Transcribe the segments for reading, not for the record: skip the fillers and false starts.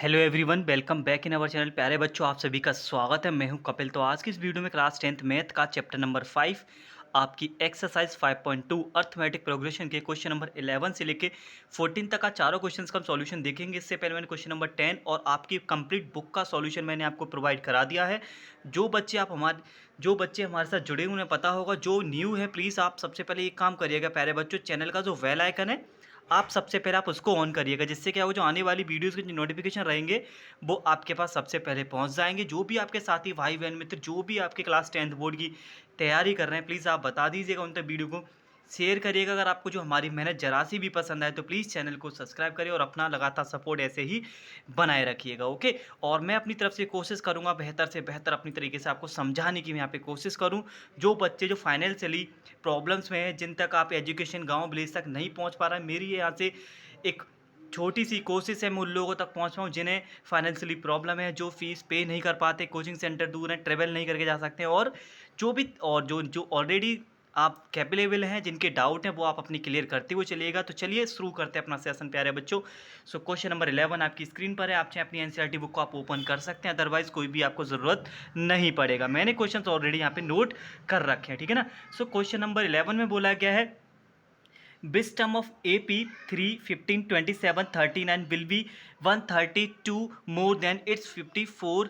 Hello everyone, welcome back in our channel. प्यारे बच्चों, आप सभी का स्वागत है। मैं हूं कपिल। तो आज की इस वीडियो में क्लास 10th मैथ का चैप्टर नंबर 5 आपकी एक्सरसाइज 5.2 अर्थमेटिक प्रोग्रेशन के क्वेश्चन नंबर 11 से लेके 14 तक का चारों क्वेश्चंस का हम सॉल्यूशन देखेंगे। इससे पहले मैंने क्वेश्चन नंबर 10 और आपकी कंप्लीट बुक का सॉल्यूशन मैंने आपको प्रोवाइड करा दिया है। जो बच्चे हमारे साथ जुड़े हुए उन्हें पता होगा। जो न्यू है प्लीज़ आप सबसे पहले एक काम करिएगा प्यारे बच्चों, चैनल का जो बेल आइकन है आप सबसे पहले आप उसको ऑन करिएगा, जिससे क्या हो, जो आने वाली वीडियोस के जो नोटिफिकेशन रहेंगे वो आपके पास सबसे पहले पहुंच जाएंगे। जो भी आपके साथी भाई बहन मित्र जो भी आपके क्लास 10th बोर्ड की तैयारी कर रहे हैं, प्लीज़ आप बता दीजिएगा उन तक, वीडियो को शेयर करिएगा। अगर आपको जो हमारी मेहनत जरा सी भी पसंद आए तो प्लीज़ चैनल को सब्सक्राइब करिए और अपना लगातार सपोर्ट ऐसे ही बनाए रखिएगा। ओके, और मैं अपनी तरफ से कोशिश करूँगा बेहतर से बेहतर अपनी तरीके से आपको समझाने की मैं यहाँ पे कोशिश करूँ। जो बच्चे जो फाइनेंशियली प्रॉब्लम्स में हैं, जिन तक आप एजुकेशन गाँव विलेज तक नहीं पहुँच पा रहा है, मेरी यहाँ से एक छोटी सी कोशिश है मैं उन लोगों तक पहुंच पाऊँ जिन्हें फाइनेंशियली प्रॉब्लम है, जो फीस पे नहीं कर पाते, कोचिंग सेंटर दूर हैं, ट्रेवल नहीं करके जा सकते हैं, और जो ऑलरेडी आप कैपेबल हैं, जिनके डाउट हैं वो आप अपनी क्लियर करते हुए चलिएगा। तो चलिए शुरू करते हैं अपना सेशन प्यारे बच्चों। सो क्वेश्चन नंबर 11 आपकी स्क्रीन पर है। आप चाहे अपनी एनसीईआरटी बुक को आप ओपन कर सकते हैं, अदरवाइज कोई भी आपको ज़रूरत नहीं पड़ेगा। मैंने क्वेश्चन ऑलरेडी यहाँ पे नोट कर रखे हैं, ठीक है ना। सो क्वेश्चन नंबर 11 में बोला गया है, which term of AP 3, 15, 27, 39 will be 132 more than its 54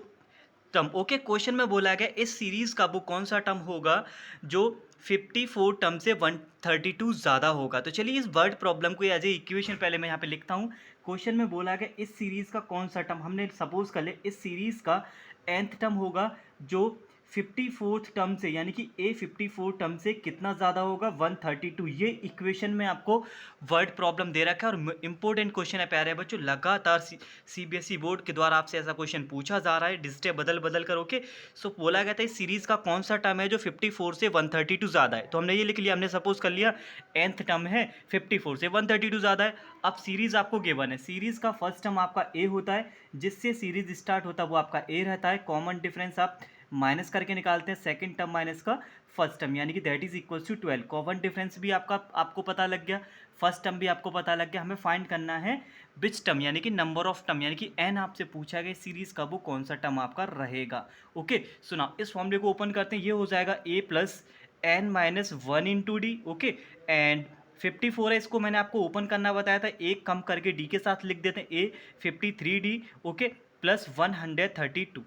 term. Okay, question में बोला गया इस सीरीज का वो कौन सा टर्म होगा जो 54 टर्म से 132 ज़्यादा होगा। तो चलिए इस वर्ड प्रॉब्लम को एज ए इक्वेशन पहले मैं यहाँ पे लिखता हूँ। क्वेश्चन में बोला गया इस सीरीज का कौन सा टर्म, हमने सपोज कर ले इस सीरीज का nth टर्म होगा जो 54th टर्म से, यानी कि ए 54 टर्म से कितना ज़्यादा होगा, 132। ये इक्वेशन में आपको वर्ड प्रॉब्लम दे रखा है और इंपॉर्टेंट क्वेश्चन है प्यारे बच्चों। लगातार सीबीएसई बोर्ड के द्वारा आपसे ऐसा क्वेश्चन पूछा जा रहा है, डिजिटें बदल बदल कर। ओके, सो बोला गया था इस सीरीज का कौन सा टर्म है जो 54 से 132 ज़्यादा है। तो हमने ये लिख लिया, हमने सपोज कर लिया nth टर्म है 54 से 132 ज़्यादा है। अब सीरीज आपको गिवन है, सीरीज का फर्स्ट टर्म आपका ए होता है, जिससे सीरीज स्टार्ट होता है वो आपका ए रहता है। कॉमन डिफरेंस आप माइनस करके निकालते हैं, सेकंड टर्म माइनस का फर्स्ट टर्म, यानी कि that is equal to 12। Common difference भी आपको पता लग गया, फर्स्ट टर्म भी आपको पता लग गया। हमें फाइंड करना है विच टर्म, यानी कि नंबर ऑफ टर्म, यानी कि एन आपसे पूछा गया सीरीज का वो कौन सा टर्म आपका रहेगा। ओके, सुना इस फॉर्मूले को ओपन करते हैं, ये हो जाएगा a plus n minus 1 into D. Okay, and 54 है, इसको मैंने आपको ओपन करना बताया था, एक कम करके डी के साथ लिख देते हैं, ए 53d। Okay, plus 132।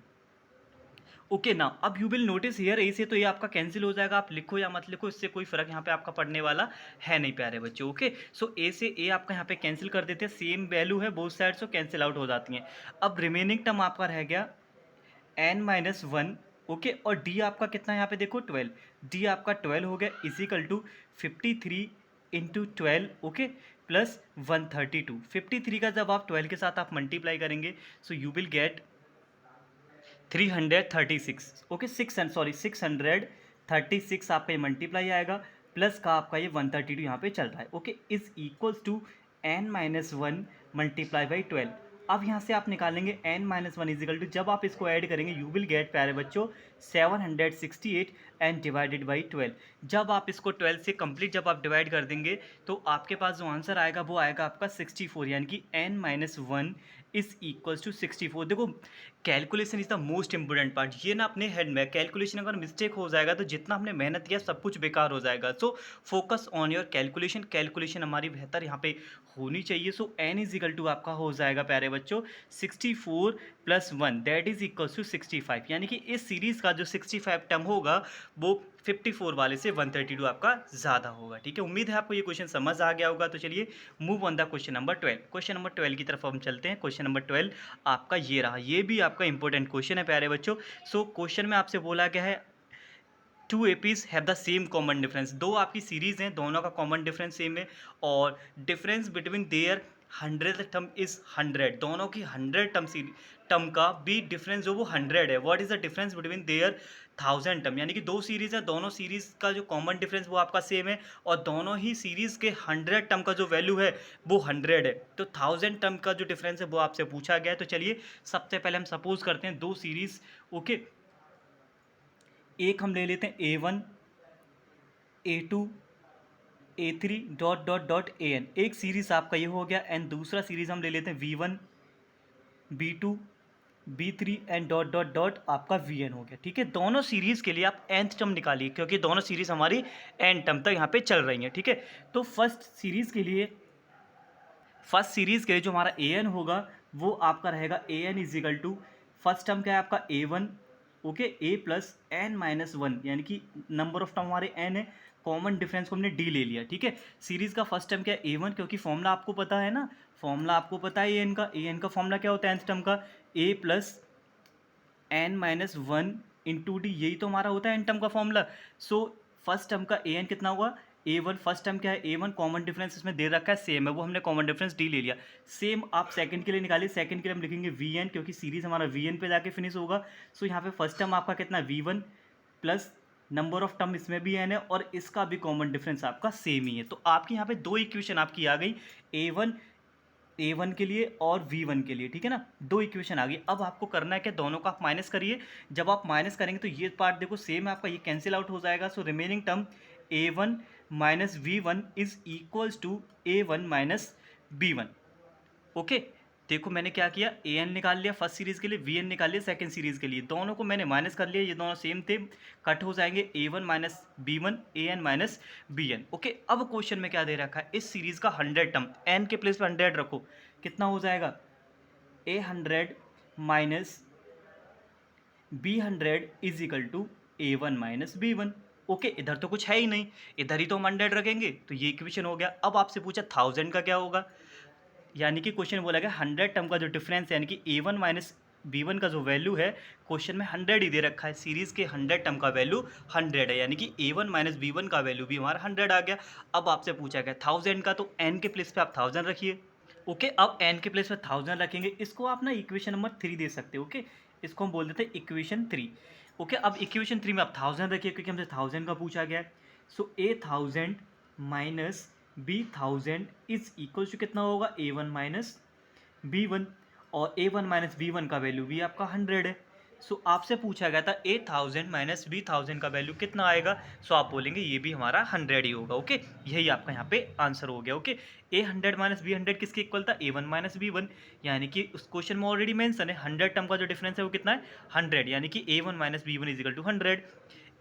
ओके ना, अब यू विल नोटिस हियर ए से तो ये आपका कैंसिल हो जाएगा, आप लिखो या मत लिखो इससे कोई फर्क यहाँ पे आपका पड़ने वाला है नहीं प्यारे बच्चे। ओके, सो ए से ए आपका यहाँ पे कैंसिल कर देते हैं, सेम वैल्यू है बोथ साइड, सो कैंसिल आउट हो जाती हैं। अब रिमेनिंग टर्म आपका रह गया एन माइनस 1। ओके, और डी आपका कितना है यहाँ पे देखो 12, डी आपका 12 हो गया, is equal to 53 into 12। Okay, plus 132। 53 का जब आप 12 के साथ आप मल्टीप्लाई करेंगे so you will get 336। Okay, 636 आप पे मल्टीप्लाई आएगा, प्लस का आपका ये 132 यहाँ पे चल रहा है। Okay, is equals to n minus 1 multiply by 12। अब यहाँ से आप निकालेंगे n माइनस 1 इजिकल टू, जब आप इसको ऐड करेंगे यू विल गेट प्यारे बच्चों 768 एंड डिवाइडेड बाई 12। जब आप इसको 12 से कंप्लीट जब आप डिवाइड कर देंगे तो आपके पास जो आंसर आएगा वो आएगा आपका 64, यानी कि n minus 1 is equals to 64। देखो, calculation is the most important part. ये ना अपने हेड में, कैलकुलेशन अगर मिस्टेक हो जाएगा तो जितना हमने मेहनत किया सब कुछ बेकार हो जाएगा। So focus on your calculation, calculation हमारी बेहतर यहाँ पे होनी चाहिए। So n is equal to आपका हो जाएगा प्यारे बच्चों 64 plus 1 that is equal to 65, यानी कि इस सीरीज का जो 65 टर्म होगा वो 54 वाले से 132 आपका ज़्यादा होगा। ठीक है, उम्मीद है आपको ये क्वेश्चन समझ आ गया होगा। तो चलिए move on the question number 12। Question number 12 की तरफ हम चलते हैं। क्वेश्चन नंबर 12 आपका ये रहा, ये भी आपका इंपॉर्टेंट क्वेश्चन है प्यारे बच्चों। सो क्वेश्चन में आपसे बोला गया है two APs have the same common difference. दो आपकी सीरीज हैं, दोनों का कॉमन डिफरेंस सेम है, और difference between their 100th term is 100। दोनों की 100 टर्म का भी डिफरेंस जो वो 100 है। What is the difference between their 1000 term, यानी कि दो सीरीज है, दोनों सीरीज का जो कॉमन डिफरेंस वो आपका सेम है, और दोनों ही सीरीज के 100 टर्म का जो वैल्यू है वो 100 है। तो 1000 टर्म का जो डिफरेंस है वो आपसे पूछा गया है। तो चलिए सबसे पहले हम सपोज करते हैं दो सीरीज। ओके, एक हम ले लेते हैं A1 A2 A3 dot dot dot AN। एक सीरीज आपका ये हो गया, एंड दूसरा सीरीज हम ले लेते हैं V1 B2 B3 and dot dot dot आपका Vn हो गया। ठीक है, दोनों सीरीज़ के लिए आप nth टर्म निकालिए क्योंकि दोनों सीरीज़ हमारी n टर्म तक यहाँ पे चल रही हैं। ठीक है, तो फर्स्ट सीरीज़ के लिए जो हमारा an होगा वो आपका रहेगा an is equal to first term क्या है आपका a1, okay, a plus n minus one, यानी कि नंबर ऑफ टर्म हमारे n है, कॉमन डिफरेंस को हमने d ले लिया। ठीक है, सीरीज़ का फर्स्ट टर्म क्या है a1, क्योंकि फॉर्मूला आपको पता है ना, फॉर्मूला आपको पता है an का फॉर्मूला क्या होता है nth टर्म का, a plus n minus one into D, यही तो हमारा होता है एन टर्म का फॉर्मूला। सो फर्स्ट टर्म का an कितना होगा, a1, फर्स्ट टर्म क्या है a1, कॉमन डिफरेंस इसमें दे रखा है सेम है, वो हमने कॉमन डिफरेंस d ले लिया। सेम आप सेकंड के लिए निकालिए, सेकंड के लिए हम लिखेंगे vn, क्योंकि सीरीज हमारा vn पे जाके फिनिश होगा। सो यहाँ पे फर्स्ट टर्म आपका कितना v1 plus number of term इसमें भी n है और इसका भी कॉमन डिफरेंस आपका सेम ही है। तो आपकी यहाँ पे दो इक्वेशन आपकी आ गई, a1 के लिए और v1 के लिए। ठीक है ना, दो इक्वेशन आ गई। अब आपको करना है कि दोनों का आप माइनस करिए। जब आप माइनस करेंगे तो ये पार्ट देखो सेम है आपका, ये कैंसिल आउट हो जाएगा। So remaining term a1 minus v1 is equals to a1 minus b1। Okay, देखो मैंने क्या किया, an निकाल लिया फर्स्ट सीरीज़ के लिए, vn निकाल लिया सेकंड सीरीज़ के लिए, दोनों को मैंने माइनस कर लिया, ये दोनों सेम थे, कट हो जाएंगे, a1 minus b1 an minus bn। Okay, अब क्वेश्चन में क्या दे रखा है, इस सीरीज़ का 100 टर्म, n के प्लेस पे 100 रखो, कितना हो जाएगा, a100 minus b100 is equal to a1 minus b1। Okay, इधर तो कुछ है ही नहीं, इधर ही तो हम 100 रखेंगे, तो ये इक्वेशन हो गया। अब आपसे पूछा 1000 का क्या होगा, यानी कि क्वेश्चन बोला गया 100 टर्म का जो डिफरेंस है, यानी कि a1 माइनस b1 का जो वैल्यू है, क्वेश्चन में 100 ही दे रखा है, सीरीज़ के 100 टर्म का वैल्यू 100 है, यानी कि a1 माइनस b1 का वैल्यू भी हमारा 100 आ गया। अब आपसे पूछा गया 1000 का, तो n के प्लेस पे आप 1000 रखिए। ओके, अब n के प्लेस पे 1000 रखेंगे, इसको आप ना इक्वेशन नंबर 3 दे सकते हो। ओके, इसको हम बोल देते हैं इक्वेशन 3। ओके, अब इक्वेशन 3 में आप 1000 रखिए क्योंकि हमसे 1000 का पूछा गया है। So a1000 minus b1000 is equal to कितना होगा, a1 माइनस b1, और a1 माइनस b1 का वैल्यू भी आपका 100 है। सो आपसे पूछा गया था a1000 माइनस b1000 का वैल्यू कितना आएगा, सो आप बोलेंगे ये भी हमारा 100 ही होगा। ओके, यही आपका यहाँ पे आंसर हो गया। ओके, a100 माइनस b100 किसके इक्वल था, a1 माइनस b1, यानी कि उस क्वेश्चन में ऑलरेडी मेंशन है 100 टर्म का जो डिफरेंस है वो कितना है 100, यानी कि a1 minus b1 is equal to 100।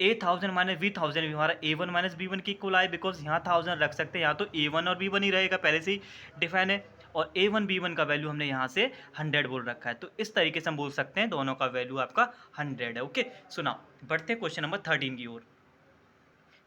a1000 minus b1000 भी हमारा a1 माइनस b1 के इक्वल आए, बिकॉज यहाँ 1000 रख सकते हैं, यहाँ तो a1 और b1 ही रहेगा, पहले से ही डिफाइन है, और a1 b1 का वैल्यू हमने यहाँ से 100 बोल रखा है, तो इस तरीके से हम बोल सकते हैं दोनों का वैल्यू आपका 100 है। ओके, सुना, बढ़ते हैं क्वेश्चन नंबर 13 की ओर।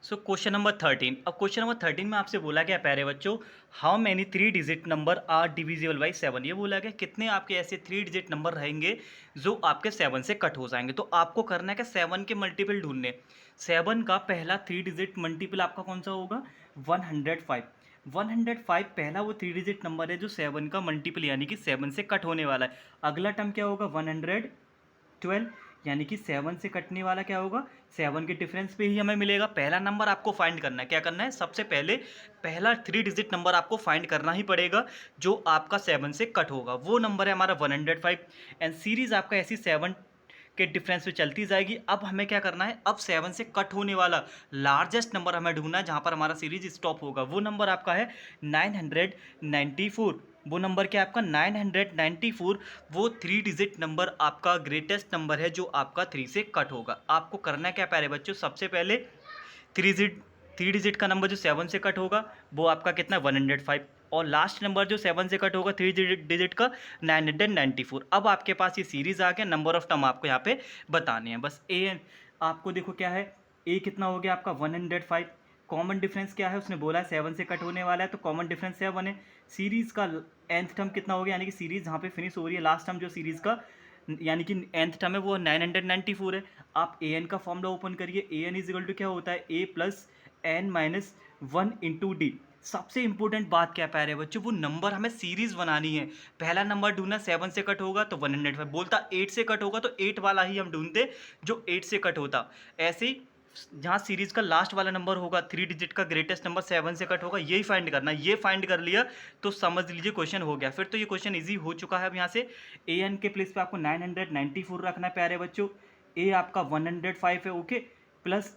सो क्वेश्चन नंबर 13, अब क्वेश्चन नंबर 13 में आपसे बोला गया प्यारे बच्चों, how many 3 digit number are divisible by 7, ये बोला गया कितने आपके ऐसे 3 डिजिट नंबर रहेंगे जो आपके 7 से कट हो जाएंगे। तो आपको करना है कि 7 के मल्टीपल ढूंढने। 7 का पहला 3 डिजिट मल्टीपल आपका कौन सा होगा, 105। 105 पहला वो 3 डिजिट नंबर है जो 7 का मल्टीपल, यानी कि 7 से कट होने वाला है। अगला टर्म क्या होगा, 112, यानी कि 7 से कटने वाला क्या होगा, 7 के डिफरेंस पे ही हमें मिलेगा। पहला नंबर आपको फाइंड करना है, क्या करना है, सबसे पहले पहला 3 डिजिट नंबर आपको फाइंड करना ही पड़ेगा जो आपका 7 से कट होगा, वो नंबर है हमारा 105। एंड सीरीज आपका ऐसी 7 के डिफरेंस पे चलती जाएगी। अब हमें क्या करना है, अब 7 से कट होने वाला लार्जेस्ट नंबर हमें ढूंढना है जहां पर हमारा सीरीज स्टॉप होगा, वो नंबर आपका है 994। वो नंबर क्या है आपका 994, वो 3 डिजिट नंबर आपका ग्रेटेस्ट नंबर है जो आपका 3 से कट होगा। आपको करना क्या प्यारे बच्चों, सबसे पहले 3 डिजिट का नंबर जो 7 से कट होगा वो आपका कितना 105, और लास्ट नंबर जो 7 से कट होगा 3 डिजिट का 994। अब आपके पास ये सीरीज आ गया, नंबर ऑफ टर्म आपको यहाँ पे बताने हैं बस। ए आपको देखो क्या है, ए कितना हो गया आपका 105, कॉमन डिफरेंस क्या है, उसने बोला है 7 से कट होने वाला है तो कॉमन डिफरेंस 7 है। सीरीज का nth टर्म कितना हो गया, यानी कि सीरीज जहाँ पे फिनिश हो रही है लास्ट टर्म जो सीरीज का, यानी कि nth टर्म है वो 994 है। आप an का फॉर्मूला ओपन करिए, an इज इक्वल टू क्या होता है, a plus n minus one into d. सबसे इंपॉर्टेंट बात क्या प्यारे बच्चों, वो नंबर हमें सीरीज बनानी है। पहला नंबर ढूंढना, 7 से कट होगा तो 105, बोलता 8 से कट होगा तो 8 वाला ही हम ढूंढते जो 8 से कट होता। ऐसे ही जहाँ सीरीज का लास्ट वाला नंबर होगा 3 डिजिट का ग्रेटेस्ट नंबर 7 से कट होगा, यही फाइंड करना। ये फाइंड कर लिया तो समझ लीजिए क्वेश्चन हो गया। फिर तो ये क्वेश्चन इजी हो चुका है। अब यहाँ से ए एन के प्लेस पे आपको 994 रखना है प्यारे बच्चों, ए आपका 105 है, ओके, प्लस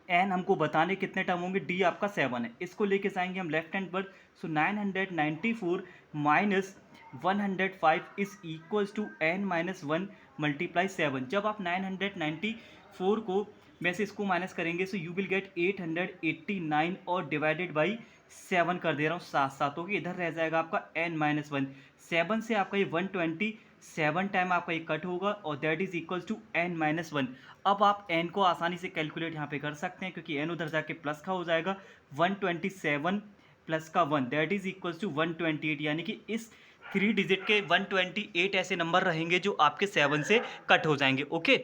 एन हमको बताने कितने टर्म होंगे, डी आपका 7 है, इसको लेके जाएंगे हम लेफ्ट हैंड पर। So 994 minus 105 is equals to n minus 1 multiply 7। जब आप 994 को में से इसको माइनस करेंगे सो यू विल गेट 889 और डिवाइडेड बाई 7 कर दे रहा हूँ, साथ साथ होगी, इधर रह जाएगा आपका एन माइनस 1। 7 से आपका ये 127 टाइम आपका ये कट होगा और that is equals to n minus 1। अब आप n को आसानी से कैलकुलेट यहाँ पे कर सकते हैं क्योंकि n उधर जाके प्लस का हो जाएगा। 127 प्लस का 1 दैट इज इक्वल्स टू 128, यानी कि इस 3 डिजिट के 128 ऐसे नंबर रहेंगे जो आपके 7 से कट हो जाएंगे। ओके,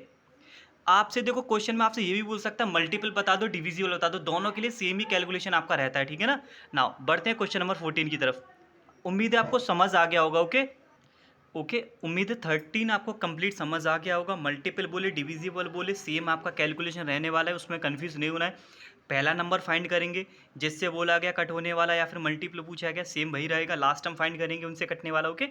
आपसे देखो क्वेश्चन में आपसे ये भी बोल सकता है मल्टीपल बता दो, डिविजिबल बता दो, दोनों के लिए सेम ही कैलकुलेशन आपका रहता है, ठीक है ना। नाउ बढ़ते हैं क्वेश्चन नंबर 14 की तरफ। उम्मीद है आपको समझ आ गया होगा। ओके, उम्मीद है 13 आपको कंप्लीट समझ आ गया होगा। मल्टीपल बोले डिविजिबल बोले सेम आपका कैलकुलेशन रहने वाला है, उसमें कंफ्यूज नहीं होना है। पहला नंबर फाइंड करेंगे जिससे बोला गया कट होने वाला या फिर मल्टीपल पूछा गया सेम वही रहेगा। लास्ट हम फाइंड करेंगे उनसे कटने वाला। ओके,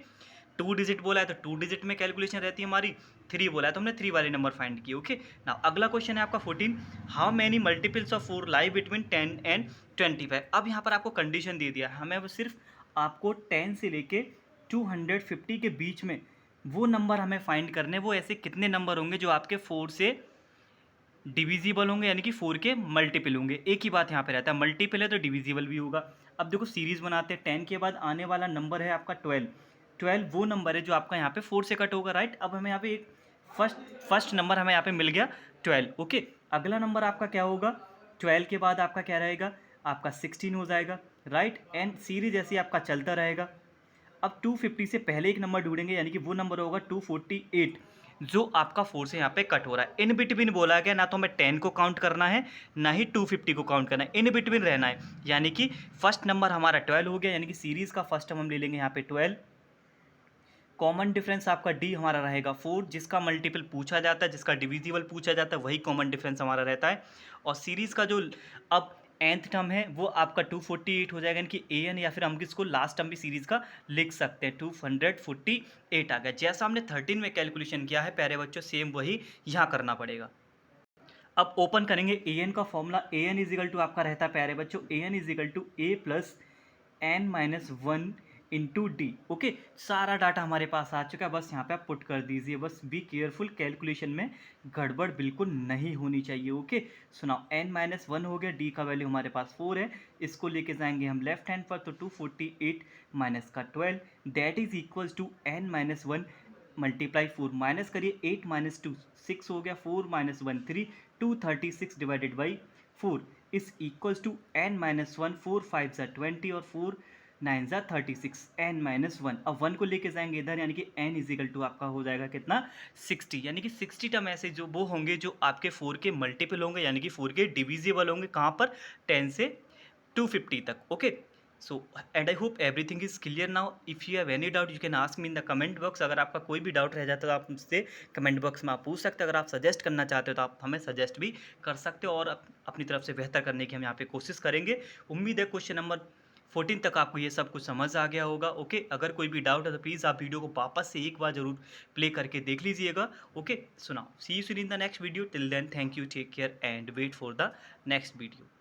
2 डिजिट बोला है तो 2 डिजिट में कैलकुलेशन रहती है हमारी। 3 बोला है तो हमने 3 वाले नंबर फाइंड किए। ओके, ना अगला क्वेश्चन है आपका 14, how many multiples of 4 lie between 10 and 25। अब यहाँ पर आपको कंडीशन दे दिया, हमें वो सिर्फ आपको 10 से लेके 250 के बीच में वो नंबर हमें फाइंड करने। वो ऐसे कितने नंबर होंगे जो आपके 4 से डिविजिबल होंगे, यानी कि 4 के मल्टीपल होंगे। एक ही बात यहाँ पे रहता है, मल्टीपल है तो डिविजिबल भी होगा। अब देखो सीरीज बनाते हैं, 10 के बाद आने वाला नंबर है आपका 12। 12 वो नंबर है जो आपका यहाँ पे 4 से कट होगा, राइट। अब हमें यहाँ पे एक फर्स्ट नंबर हमें यहाँ पे मिल गया 12। ओके, अगला नंबर आपका क्या होगा, 12 के बाद आपका क्या रहेगा, आपका 16 हो जाएगा, राइट। एंड सीरीज ऐसे आपका चलता रहेगा। अब 250 से पहले एक नंबर ढूंढेंगे, यानी कि वो नंबर होगा 248 जो आपका 4 से यहाँ पे कट हो रहा है। इन बिटवीन बोला गया, ना तो हमें 10 को काउंट करना है ना ही 250 को काउंट करना है, इन बिटवीन रहना है। यानी कि फर्स्ट नंबर हमारा 12 हो गया, यानी कि सीरीज का फर्स्ट हम ले लेंगे यहाँ पे 12। कॉमन डिफरेंस आपका डी हमारा रहेगा 4, जिसका मल्टीपल पूछा जाता है, जिसका डिविजिबल पूछा जाता है, वही कॉमन डिफरेंस हमारा रहता है। और सीरीज का जो अब nth टर्म है वो आपका 248 हो जाएगा, यानी कि an, या फिर हम इसको लास्ट टर्म भी सीरीज का लिख सकते हैं, 248 आ गया। जैसा हमने 13 में कैलकुलेशन किया है प्यारे बच्चों, सेम वही यहाँ करना पड़ेगा। अब ओपन करेंगे an का formula, an is equal to आपका रहता है प्यारे बच्चों, an is equal to a plus n minus 1 into D. Okay, सारा डाटा हमारे पास आ चुका है, बस यहाँ पे आप पुट कर दीजिए। बस बी केयरफुल, कैलकुलेशन में गड़बड़ बिल्कुल नहीं होनी चाहिए। ओके, सुनाओ, n माइनस 1 हो गया, डी का वैल्यू हमारे पास 4 है, इसको लेके जाएंगे हम लेफ्ट हैंड पर, तो 248 माइनस का 12 that is equals to n minus 1 multiply 4, minus करिए 8 माइनस 2 6 हो गया, 4 minus 1 3, 236 divided by 4 is equals to n minus 1, 4 5 ज़ा 20 और 4 9 ज़ा 36, n माइनस 1। अब 1 को लेके जाएंगे इधर, यानी कि n इज इक्वल टू आपका हो जाएगा कितना, 60, यानी कि 60 टर्म ऐसे जो वो होंगे जो आपके 4 के मल्टीपल होंगे, यानी कि 4 के डिविजिबल होंगे, कहाँ पर, 10 से 250 तक। Okay, so and I hope everything is clear now. If you have any doubt you can ask me in the comment box. अगर आपका कोई भी डाउट रह जाता है तो आप मुझसे कमेंट बॉक्स में आप पूछ सकते हो। अगर आप सजेस्ट करना चाहते हो तो आप हमें सजेस्ट भी कर सकते हो, और अपनी तरफ से बेहतर करने की हम यहाँ पे कोशिश करेंगे। उम्मीद है क्वेश्चन नंबर 14 तक आपको ये सब कुछ समझ आ गया होगा। ओके, अगर कोई भी डाउट है तो प्लीज़ आप वीडियो को वापस से एक बार जरूर प्ले करके देख लीजिएगा। ओके, सुनाओ, see you soon in the next video, till then thank you, take care and wait for the next video.